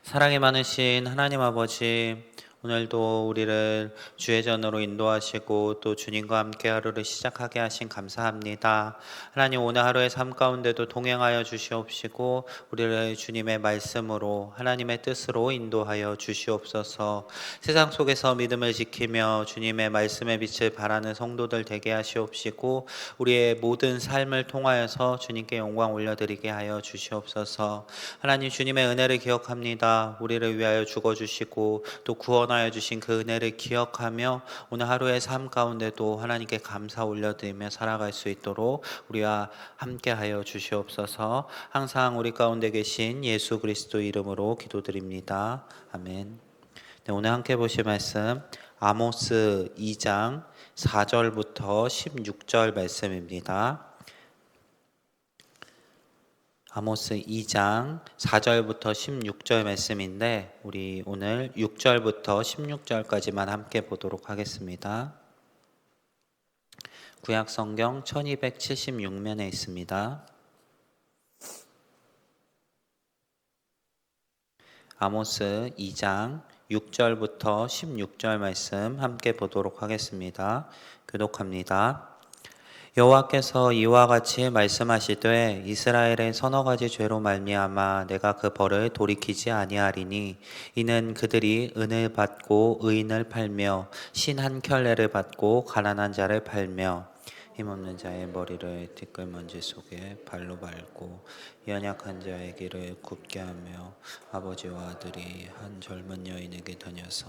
사랑이 많으신 하나님 아버지, 오늘도 우리를 주의 전으로 인도하시고 또 주님과 함께 하루를 시작하게 하신 감사합니다. 하나님, 오늘 하루의 삶 가운데도 동행하여 주시옵시고 우리를 주님의 말씀으로 하나님의 뜻으로 인도하여 주시옵소서. 세상 속에서 믿음을 지키며 주님의 말씀의 빛을 발하는 성도들 되게 하시옵시고 우리의 모든 삶을 통하여서 주님께 영광 올려드리게 하여 주시옵소서. 하나님, 주님의 은혜를 기억합니다. 우리를 위하여 죽어주시고 또 구원하여 주신 그 은혜를 기억하며 오늘 하루의 삶 가운데도 하나님께 감사 올려드리며 살아갈 수 있도록 우리와 함께하여 주시옵소서. 항상 우리 가운데 계신 예수 그리스도 이름으로 기도드립니다. 아멘. 네, 오늘 함께 보실 말씀 아모스 2장 4절부터 16절 말씀입니다. 아모스 2장 4절부터 16절 말씀인데 우리 오늘 6절부터 16절까지만 함께 보도록 하겠습니다. 구약성경 1276면에 있습니다. 아모스 2장 6절부터 16절 말씀 함께 보도록 하겠습니다. 교독합니다. 여호와께서 이와 같이 말씀하시되 이스라엘의 서너 가지 죄로 말미암아 내가 그 벌을 돌이키지 아니하리니 이는 그들이 은을 받고 의인을 팔며 신 한 켤레를 받고 가난한 자를 팔며 힘없는 자의 머리를 티끌먼지 속에 발로 밟고 연약한 자의 길을 굽게 하며 아버지와 아들이 한 젊은 여인에게 다녀서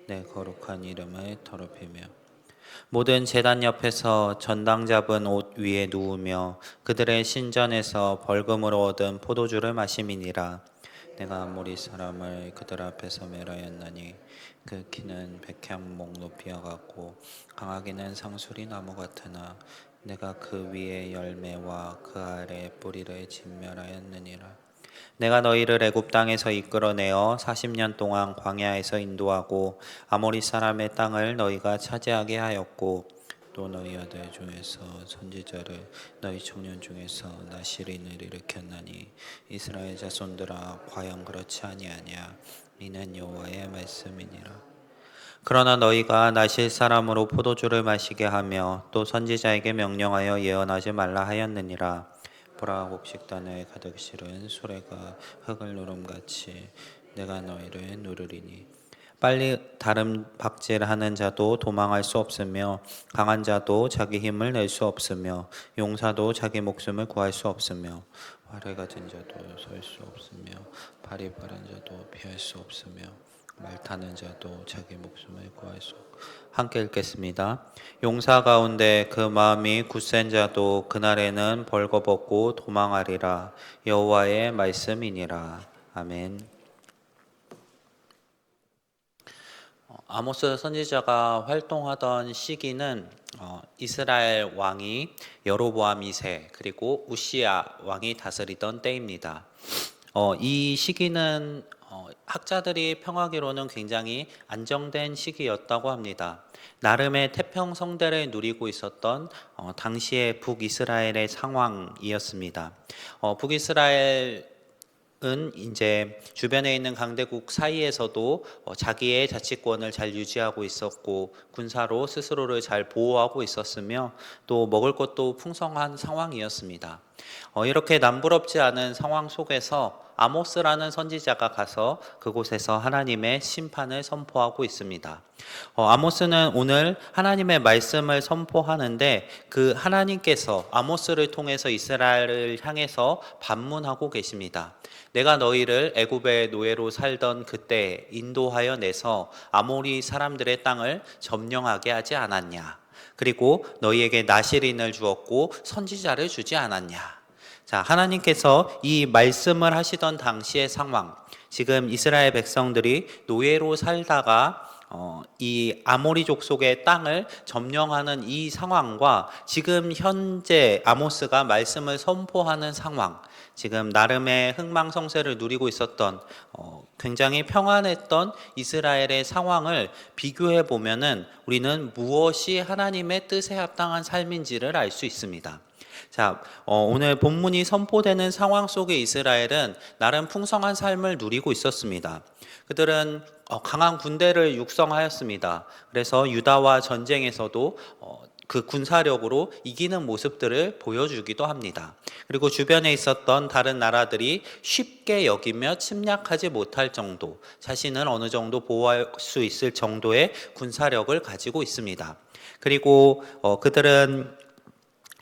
내 거룩한 이름을 더럽히며 모든 제단 옆에서 전당 잡은 옷 위에 누우며 그들의 신전에서 벌금으로 얻은 포도주를 마심이니라. 내가 아모리 사람을 그들 앞에서 멸하였나니 그 키는 백향목 높이와 같고 강하기는 상수리 나무 같으나 내가 그 위에 열매와 그 아래 뿌리를 진멸하였느니라. 내가 너희를 애굽 땅에서 이끌어내어 40년 동안 광야에서 인도하고 아모리 사람의 땅을 너희가 차지하게 하였고 또 너희 아들 중에서 선지자를 너희 청년 중에서 나시린을 일으켰나니 이스라엘 자손들아 과연 그렇지 아니하냐. 이는 여호와의 말씀이니라. 그러나 너희가 나실 사람으로 포도주를 마시게 하며 또 선지자에게 명령하여 예언하지 말라 하였느니라. 보라, 곡식단을 가득 실은 수레가 흙을 누름같이 내가 너희를 누르리니 빨리 다른 박질하는 자도 도망할 수 없으며 강한 자도 자기 힘을 낼 수 없으며 용사도 자기 목숨을 구할 수 없으며 활을 가진 자도 설 수 없으며 발이 빠른 자도 피할 수 없으며 말 타는 자도 자기 목숨을 구할 수 없고. 함께 읽겠습니다. 용사 가운데 그 마음이 굳센 자도 그날에는 벌거벗고 도망하리라. 여호와의 말씀이니라. 아멘. 아모스 선지자가 활동하던 시기는 이스라엘 왕이 여로보암 2세 그리고 우시야 왕이 다스리던 때입니다. 이 시기는 학자들이 평하기로는 굉장히 안정된 시기였다고 합니다. 나름의 태평성대를 누리고 있었던 당시의 북이스라엘의 상황이었습니다. 북이스라엘 은 이제 주변에 있는 강대국 사이에서도 자기의 자치권을 잘 유지하고 있었고 군사로 스스로를 잘 보호하고 있었으며 또 먹을 것도 풍성한 상황이었습니다. 이렇게 남부럽지 않은 상황 속에서 아모스라는 선지자가 가서 그곳에서 하나님의 심판을 선포하고 있습니다. 아모스는 오늘 하나님의 말씀을 선포하는데 그 하나님께서 아모스를 통해서 이스라엘을 향해서 반문하고 계십니다. 내가 너희를 애굽의 노예로 살던 그때 인도하여 내서 아모리 사람들의 땅을 점령하게 하지 않았냐. 그리고 너희에게 나시린을 주었고 선지자를 주지 않았냐. 자, 하나님께서 이 말씀을 하시던 당시의 상황, 지금 이스라엘 백성들이 노예로 살다가 이 아모리 족속의 땅을 점령하는 이 상황과 지금 현재 아모스가 말씀을 선포하는 상황, 지금 나름의 흥망성쇠를 누리고 있었던 굉장히 평안했던 이스라엘의 상황을 비교해 보면은 우리는 무엇이 하나님의 뜻에 합당한 삶인지를 알 수 있습니다. 자, 오늘 본문이 선포되는 상황 속에 이스라엘은 나름 풍성한 삶을 누리고 있었습니다. 그들은 강한 군대를 육성하였습니다. 그래서 유다와 전쟁에서도 그 군사력으로 이기는 모습들을 보여주기도 합니다. 그리고 주변에 있었던 다른 나라들이 쉽게 여기며 침략하지 못할 정도, 자신을 어느 정도 보호할 수 있을 정도의 군사력을 가지고 있습니다. 그리고 그들은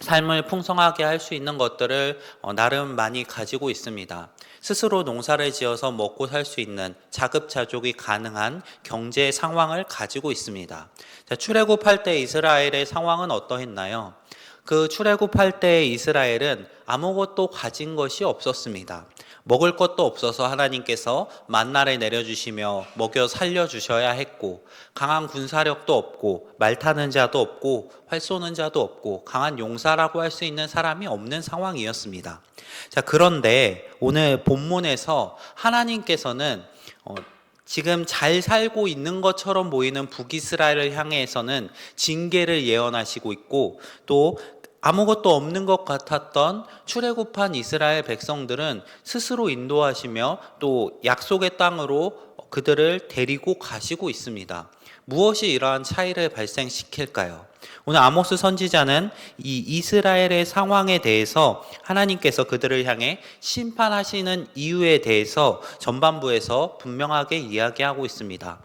삶을 풍성하게 할 수 있는 것들을 나름 많이 가지고 있습니다. 스스로 농사를 지어서 먹고 살 수 있는 자급자족이 가능한 경제 상황을 가지고 있습니다. 자, 출애굽할 때 이스라엘의 상황은 어떠했나요? 그 출애굽할 때 이스라엘은 아무것도 가진 것이 없었습니다. 먹을 것도 없어서 하나님께서 만나를 내려주시며 먹여 살려주셔야 했고, 강한 군사력도 없고 말 타는 자도 없고 활 쏘는 자도 없고 강한 용사라고 할 수 있는 사람이 없는 상황이었습니다. 자, 그런데 오늘 본문에서 하나님께서는 지금 잘 살고 있는 것처럼 보이는 북이스라엘을 향해서는 징계를 예언하시고 있고, 또 아무것도 없는 것 같았던 출애굽한 이스라엘 백성들은 스스로 인도하시며 또 약속의 땅으로 그들을 데리고 가시고 있습니다. 무엇이 이러한 차이를 발생시킬까요? 오늘 아모스 선지자는 이 이스라엘의 상황에 대해서 하나님께서 그들을 향해 심판하시는 이유에 대해서 전반부에서 분명하게 이야기하고 있습니다.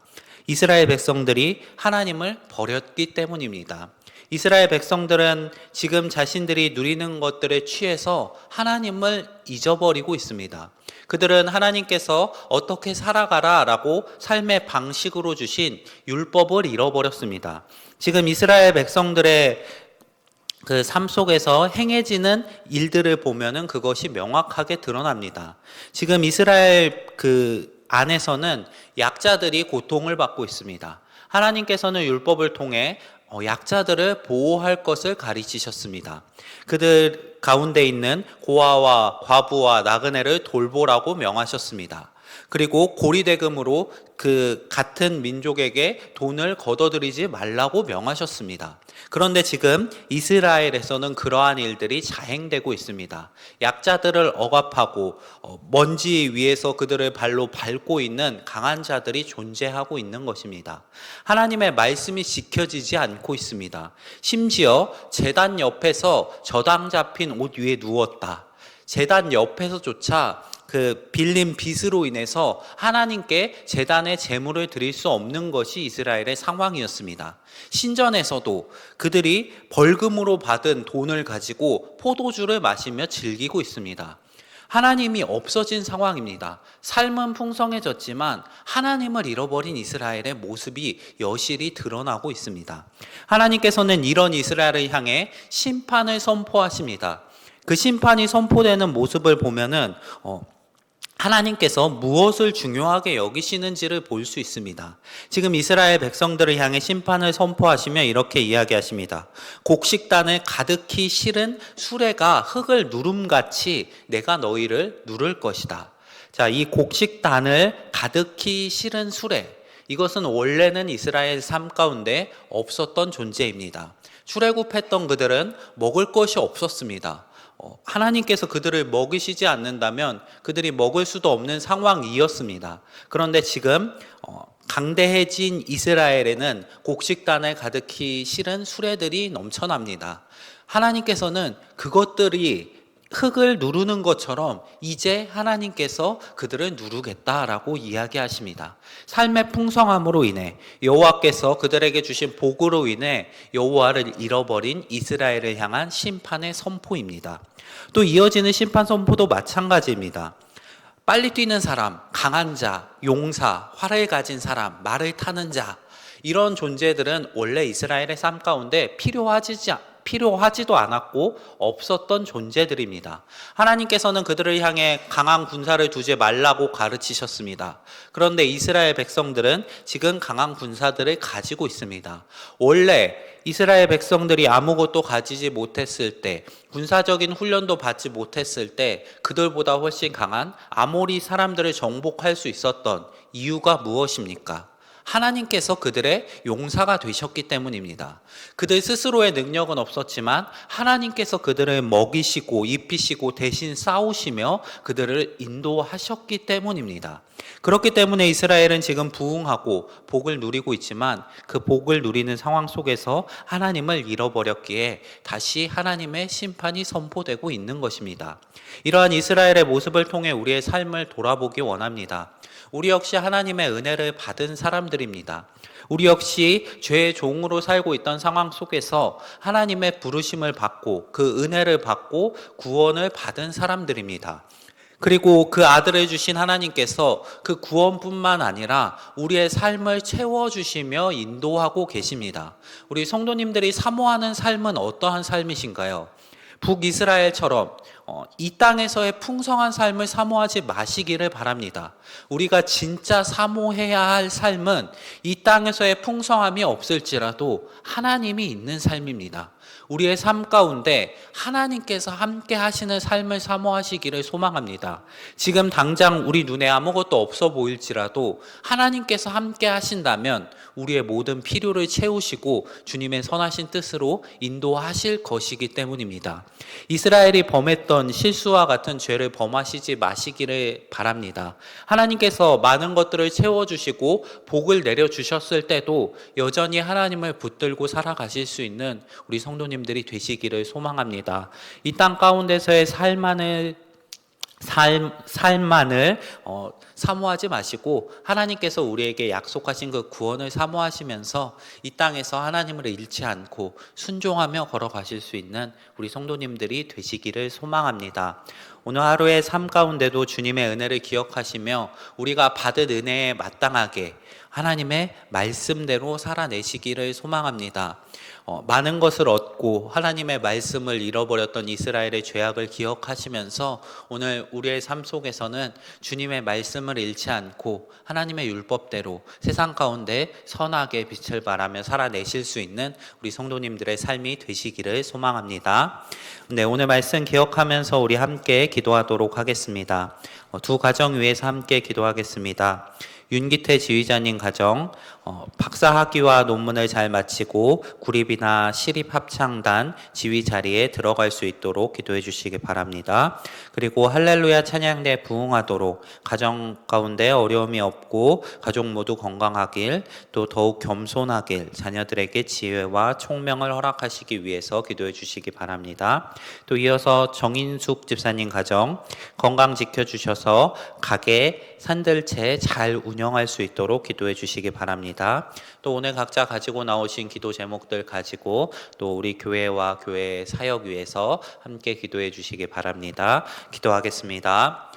이스라엘 백성들이 하나님을 버렸기 때문입니다. 이스라엘 백성들은 지금 자신들이 누리는 것들에 취해서 하나님을 잊어버리고 있습니다. 그들은 하나님께서 어떻게 살아가라 라고 삶의 방식으로 주신 율법을 잃어버렸습니다. 지금 이스라엘 백성들의 그 삶 속에서 행해지는 일들을 보면은 그것이 명확하게 드러납니다. 지금 이스라엘 그 안에서는 약자들이 고통을 받고 있습니다. 하나님께서는 율법을 통해 약자들을 보호할 것을 가르치셨습니다. 그들 가운데 있는 고아와 과부와 나그네를 돌보라고 명하셨습니다. 그리고 고리대금으로 그 같은 민족에게 돈을 걷어들이지 말라고 명하셨습니다. 그런데 지금 이스라엘에서는 그러한 일들이 자행되고 있습니다. 약자들을 억압하고 먼지 위에서 그들을 발로 밟고 있는 강한 자들이 존재하고 있는 것입니다. 하나님의 말씀이 지켜지지 않고 있습니다. 심지어 제단 옆에서 저당 잡힌 옷 위에 누웠다. 제단 옆에서조차 그 빌린 빚으로 인해서 하나님께 제단의 제물을 드릴 수 없는 것이 이스라엘의 상황이었습니다. 신전에서도 그들이 벌금으로 받은 돈을 가지고 포도주를 마시며 즐기고 있습니다. 하나님이 없어진 상황입니다. 삶은 풍성해졌지만 하나님을 잃어버린 이스라엘의 모습이 여실히 드러나고 있습니다. 하나님께서는 이런 이스라엘을 향해 심판을 선포하십니다. 그 심판이 선포되는 모습을 보면은 하나님께서 무엇을 중요하게 여기시는지를 볼 수 있습니다. 지금 이스라엘 백성들을 향해 심판을 선포하시며 이렇게 이야기하십니다. 곡식단을 가득히 실은 수레가 흙을 누름같이 내가 너희를 누를 것이다. 자, 이 곡식단을 가득히 실은 수레, 이것은 원래는 이스라엘 삶 가운데 없었던 존재입니다. 출애굽했던 그들은 먹을 것이 없었습니다. 하나님께서 그들을 먹이시지 않는다면 그들이 먹을 수도 없는 상황이었습니다. 그런데 지금 강대해진 이스라엘에는 곡식단을 가득히 실은 수레들이 넘쳐납니다. 하나님께서는 그것들이 흙을 누르는 것처럼 이제 하나님께서 그들을 누르겠다라고 이야기하십니다. 삶의 풍성함으로 인해 여호와께서 그들에게 주신 복으로 인해 여호와를 잃어버린 이스라엘을 향한 심판의 선포입니다. 또 이어지는 심판 선포도 마찬가지입니다. 빨리 뛰는 사람, 강한 자, 용사, 활을 가진 사람, 말을 타는 자, 이런 존재들은 원래 이스라엘의 삶 가운데 필요하지도 않았고 없었던 존재들입니다. 하나님께서는 그들을 향해 강한 군사를 두지 말라고 가르치셨습니다. 그런데 이스라엘 백성들은 지금 강한 군사들을 가지고 있습니다. 원래 이스라엘 백성들이 아무것도 가지지 못했을 때, 군사적인 훈련도 받지 못했을 때 그들보다 훨씬 강한 아모리 사람들을 정복할 수 있었던 이유가 무엇입니까? 하나님께서 그들의 용사가 되셨기 때문입니다. 그들 스스로의 능력은 없었지만 하나님께서 그들을 먹이시고 입히시고 대신 싸우시며 그들을 인도하셨기 때문입니다. 그렇기 때문에 이스라엘은 지금 부흥하고 복을 누리고 있지만 그 복을 누리는 상황 속에서 하나님을 잃어버렸기에 다시 하나님의 심판이 선포되고 있는 것입니다. 이러한 이스라엘의 모습을 통해 우리의 삶을 돌아보기 원합니다. 우리 역시 하나님의 은혜를 받은 사람들입니다. 우리 역시 죄의 종으로 살고 있던 상황 속에서 하나님의 부르심을 받고 그 은혜를 받고 구원을 받은 사람들입니다. 그리고 그 아들을 주신 하나님께서 그 구원뿐만 아니라 우리의 삶을 채워주시며 인도하고 계십니다. 우리 성도님들이 사모하는 삶은 어떠한 삶이신가요? 북이스라엘처럼 이 땅에서의 풍성한 삶을 사모하지 마시기를 바랍니다. 우리가 진짜 사모해야 할 삶은 이 땅에서의 풍성함이 없을지라도 하나님이 있는 삶입니다. 우리의 삶 가운데 하나님께서 함께 하시는 삶을 사모하시기를 소망합니다. 지금 당장 우리 눈에 아무것도 없어 보일지라도 하나님께서 함께 하신다면 우리의 모든 필요를 채우시고 주님의 선하신 뜻으로 인도하실 것이기 때문입니다. 이스라엘이 범했던 실수와 같은 죄를 범하시지 마시기를 바랍니다. 하나님께서 많은 것들을 채워주시고 복을 내려주셨을 때도 여전히 하나님을 붙들고 살아가실 수 있는 우리 성도님들이 되시기를 소망합니다. 이 땅 가운데서의 삶만을 사모하지 마시고 하나님께서 우리에게 약속하신 그 구원을 사모하시면서 이 땅에서 하나님을 잃지 않고 순종하며 걸어가실 수 있는 우리 성도님들이 되시기를 소망합니다. 오늘 하루의 삶 가운데도 주님의 은혜를 기억하시며 우리가 받은 은혜에 마땅하게 하나님의 말씀대로 살아내시기를 소망합니다. 많은 것을 얻고 하나님의 말씀을 잃어버렸던 이스라엘의 죄악을 기억하시면서 오늘 우리의 삶 속에서는 주님의 말씀을 잃지 않고 하나님의 율법대로 세상 가운데 선하게 빛을 발하며 살아내실 수 있는 우리 성도님들의 삶이 되시기를 소망합니다. 네, 오늘 말씀 기억하면서 우리 함께 기도하도록 하겠습니다. 두 가정 위해서 함께 기도하겠습니다. 윤기태 지휘자님 가정, 박사학위와 논문을 잘 마치고 구립이나 시립합창단 지휘 자리에 들어갈 수 있도록 기도해 주시기 바랍니다. 그리고 할렐루야 찬양대 부흥하도록 가정 가운데 어려움이 없고 가족 모두 건강하길, 또 더욱 겸손하길 자녀들에게 지혜와 총명을 허락하시기 위해서 기도해 주시기 바랍니다. 또 이어서 정인숙 집사님 가정 건강 지켜주셔서 가게 산들채 잘 운영할 수 있도록 기도해 주시기 바랍니다. 또 오늘 각자 가지고 나오신 기도 제목들 가지고 또 우리 교회와 교회 사역 위해서 함께 기도해 주시기 바랍니다. 기도하겠습니다.